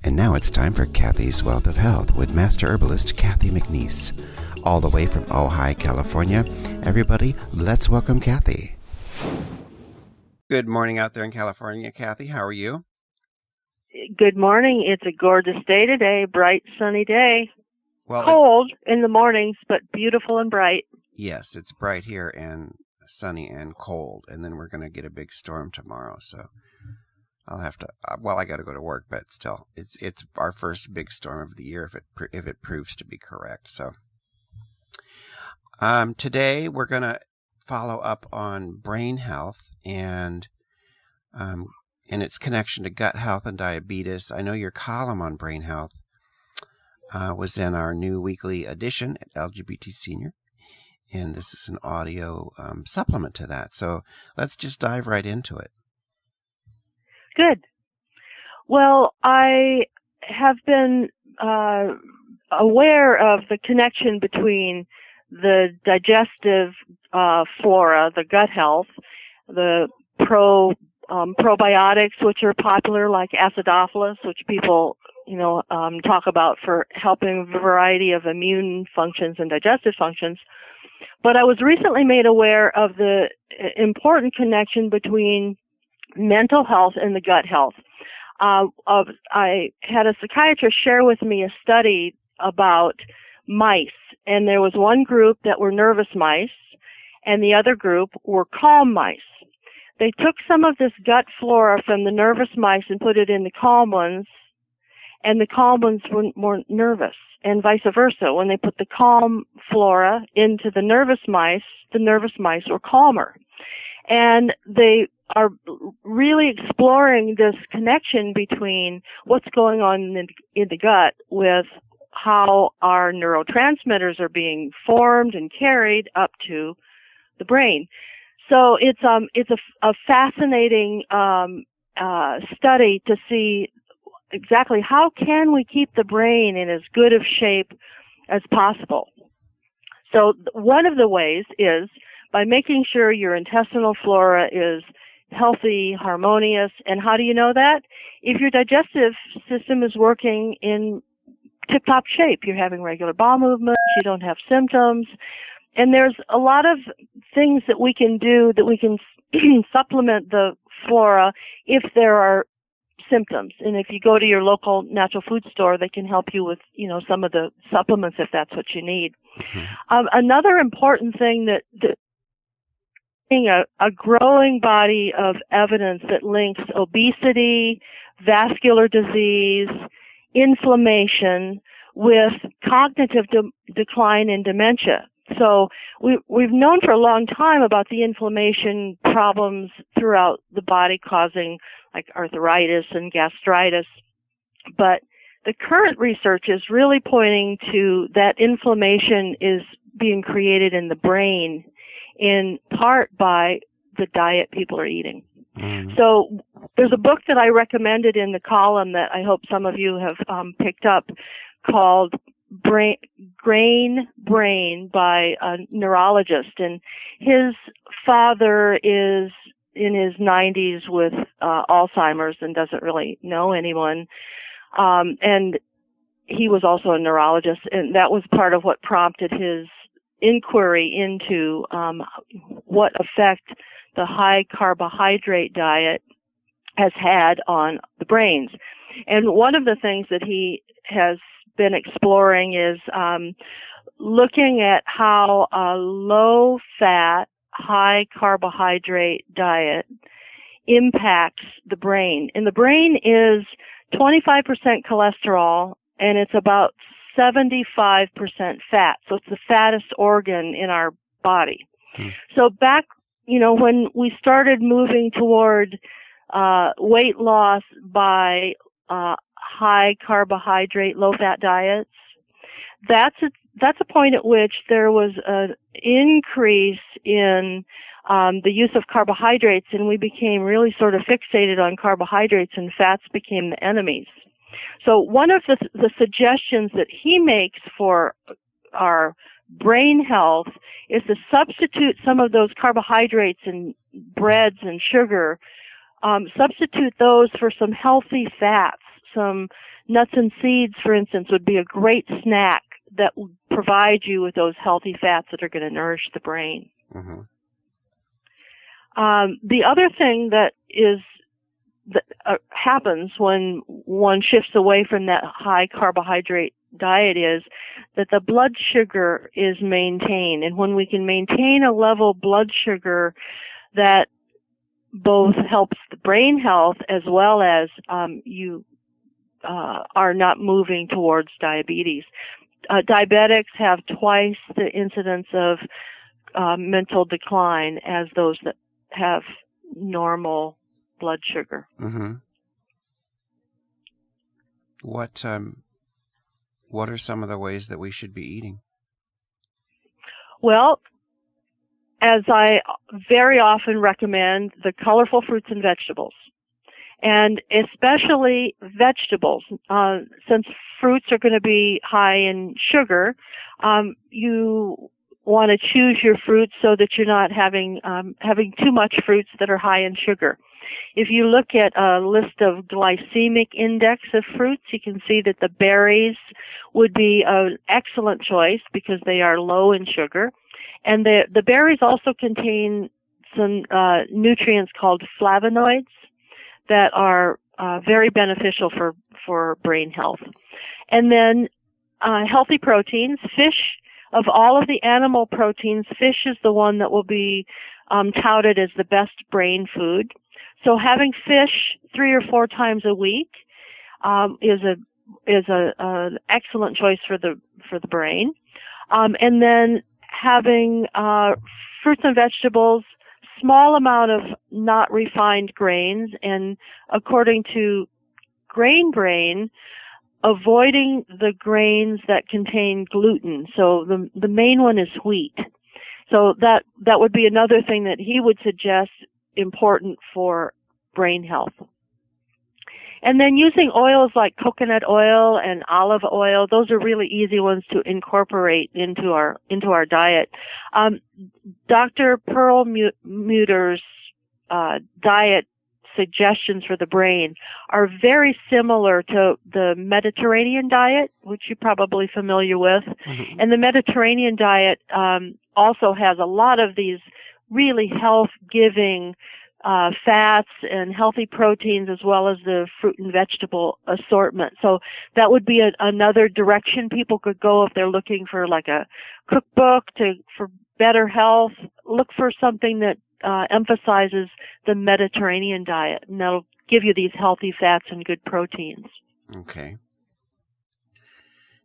And now it's time for Cathy's Wealth of Health with Master Herbalist Cathy McNease. All the way from Ojai, California. Everybody, let's welcome Cathy. Good morning out there in California, Cathy. How are you? Good morning. It's a gorgeous day today, bright, sunny day. Well, cold in the mornings, but beautiful and bright. Yes, it's bright here and sunny and cold, and then we're going to get a big storm tomorrow, so I'll have to, I got to go to work, but still, it's our first big storm of the year if it proves to be correct. So today we're going to follow up on brain health and its connection to gut health and diabetes. I know your column on brain health was in our new weekly edition at LGBT Senior, and this is an audio supplement to that. So let's just dive right into it. Good. Well, I have been aware of the connection between the digestive flora, the gut health, the probiotics, which are popular, like acidophilus, which people talk about for helping a variety of immune functions and digestive functions. But I was recently made aware of the important connection between mental health and the gut health. I had a psychiatrist share with me a study about mice, and there was one group that were nervous mice, and the other group were calm mice. They took some of this gut flora from the nervous mice and put it in the calm ones, and the calm ones were more nervous, and vice versa. When they put the calm flora into the nervous mice were calmer. And they are really exploring this connection between what's going on in the gut with how our neurotransmitters are being formed and carried up to the brain. So it's a fascinating study to see exactly how can we keep the brain in as good of shape as possible. So one of the ways is by making sure your intestinal flora is healthy, harmonious. And how do you know that? If your digestive system is working in tip-top shape, you're having regular bowel movements, you don't have symptoms, and there's a lot of things that we can do that we can supplement the flora if there are symptoms. And if you go to your local natural food store, they can help you with, some of the supplements if that's what you need. Mm-hmm. Another important thing that a growing body of evidence that links obesity, vascular disease, inflammation with cognitive decline and dementia. So we've known for a long time about the inflammation problems throughout the body causing like arthritis and gastritis. But the current research is really pointing to that inflammation is being created in the brain in part by the diet people are eating. Mm-hmm. So there's a book that I recommended in the column that I hope some of you have picked up called Grain Brain by a neurologist. And his father is in his 90s with Alzheimer's and doesn't really know anyone. And he was also a neurologist, and that was part of what prompted his inquiry into what effect the high carbohydrate diet has had on the brains. And one of the things that he has been exploring is looking at how a low-fat, high-carbohydrate diet impacts the brain. And the brain is 25% cholesterol, and it's about 75% fat. So it's the fattest organ in our body. So back, when we started moving toward weight loss by high carbohydrate, low fat diets, that's a point at which there was an increase in the use of carbohydrates, and we became really sort of fixated on carbohydrates, and fats became the enemies. So one of the suggestions that he makes for our brain health is to substitute some of those carbohydrates and breads and sugar, substitute those for some healthy fats, some nuts and seeds, for instance, would be a great snack that will provide you with those healthy fats that are going to nourish the brain. Mm-hmm. The other thing that happens when one shifts away from that high carbohydrate diet is that the blood sugar is maintained. And when we can maintain a level blood sugar that both helps the brain health as well as you are not moving towards diabetes. Diabetics have twice the incidence of mental decline as those that have normal blood sugar. Mm-hmm. What are some of the ways that we should be eating? Well, as I very often recommend, the colorful fruits and vegetables, and especially vegetables. Since fruits are going to be high in sugar, you want to choose your fruits so that you're not having too much fruits that are high in sugar. If you look at a list of glycemic index of fruits, you can see that the berries would be an excellent choice because they are low in sugar. And the berries also contain some nutrients called flavonoids that are very beneficial for brain health. And then healthy proteins. Fish, of all of the animal proteins, fish is the one that will be touted as the best brain food. So having fish 3 or 4 times a week is an excellent choice for the brain. And then having fruits and vegetables, small amount of not refined grains, and according to Grain Brain, avoiding the grains that contain gluten. So the main one is wheat. So that would be another thing that he would suggest important for brain health. And then using oils like coconut oil and olive oil, those are really easy ones to incorporate into our diet. Dr. Perlmutter's diet suggestions for the brain are very similar to the Mediterranean diet, which you're probably familiar with. Mm-hmm. And the Mediterranean diet also has a lot of these really health-giving fats and healthy proteins, as well as the fruit and vegetable assortment. So that would be another direction people could go if they're looking for like a cookbook for better health. Look for something that emphasizes the Mediterranean diet, and that'll give you these healthy fats and good proteins. Okay.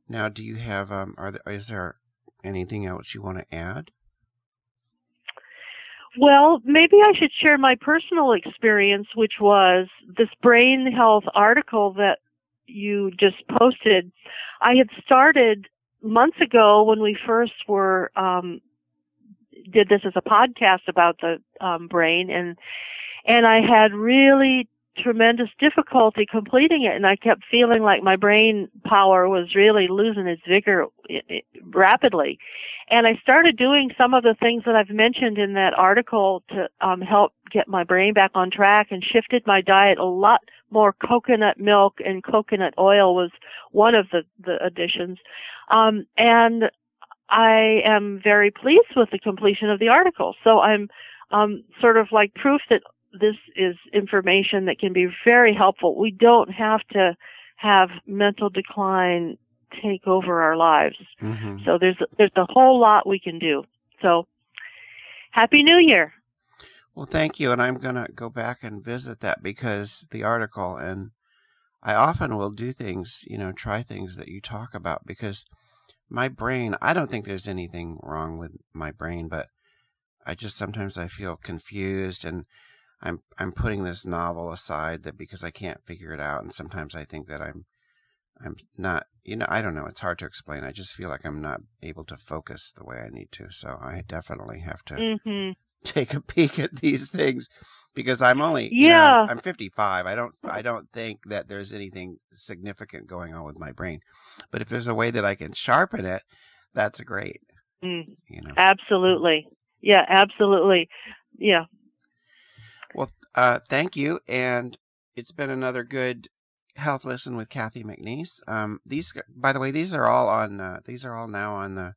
Now, do you have is there anything else you want to add? Well, maybe I should share my personal experience, which was this brain health article that you just posted. I had started months ago when we first were did this as a podcast about the brain, and I had really tremendous difficulty completing it, and I kept feeling like my brain power was really losing its vigor rapidly. And I started doing some of the things that I've mentioned in that article to help get my brain back on track, and shifted my diet a lot more. Coconut milk and coconut oil was one of the additions. And I am very pleased with the completion of the article. So I'm sort of like proof that this is information that can be very helpful. We don't have to have mental decline take over our lives. Mm-hmm. So there's a whole lot we can do. So Happy New Year. Well, thank you. And I'm going to go back and visit that because the article, and I often will do things, try things that you talk about, because my brain, I don't think there's anything wrong with my brain, but sometimes I feel confused, and I'm putting this novel aside because I can't figure it out, and sometimes I think that I'm not, I don't know, it's hard to explain. I just feel like I'm not able to focus the way I need to. So I definitely have to take a peek at these things, because I'm only I'm 55. I don't think that there's anything significant going on with my brain. But if there's a way that I can sharpen it, that's great. Absolutely. Yeah, absolutely. Yeah. Well, thank you. And it's been another good Health Listen with Cathy McNease. These, by the way, these are all now on the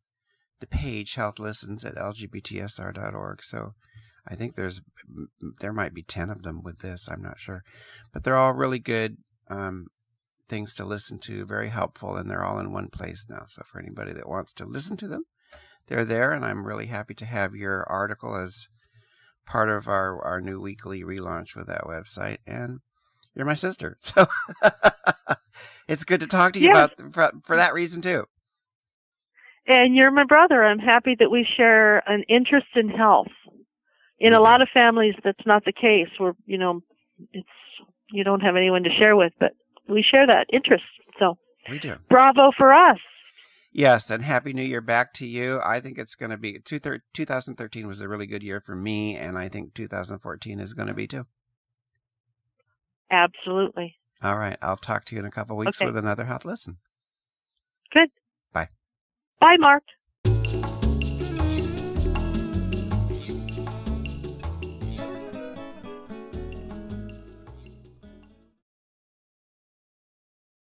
page Health Listens at lgbtsr.org. So I think there might be 10 of them with this. I'm not sure, but they're all really good things to listen to. Very helpful, and they're all in one place now. So for anybody that wants to listen to them, they're there. And I'm really happy to have your article as part of our new weekly relaunch with that website. And you're my sister, so it's good to talk to you Yes. about for that reason too. And you're my brother. I'm happy that we share an interest in health. In a lot of families, that's not the case. Where you don't have anyone to share with, but we share that interest. So we do. Bravo for us. Yes, and Happy New Year back to you. I think it's going to be 2013 was a really good year for me, and I think 2014 is going to be too. Absolutely. All right. I'll talk to you in a couple of weeks with another Health Listen. Good. Bye. Bye, Mark.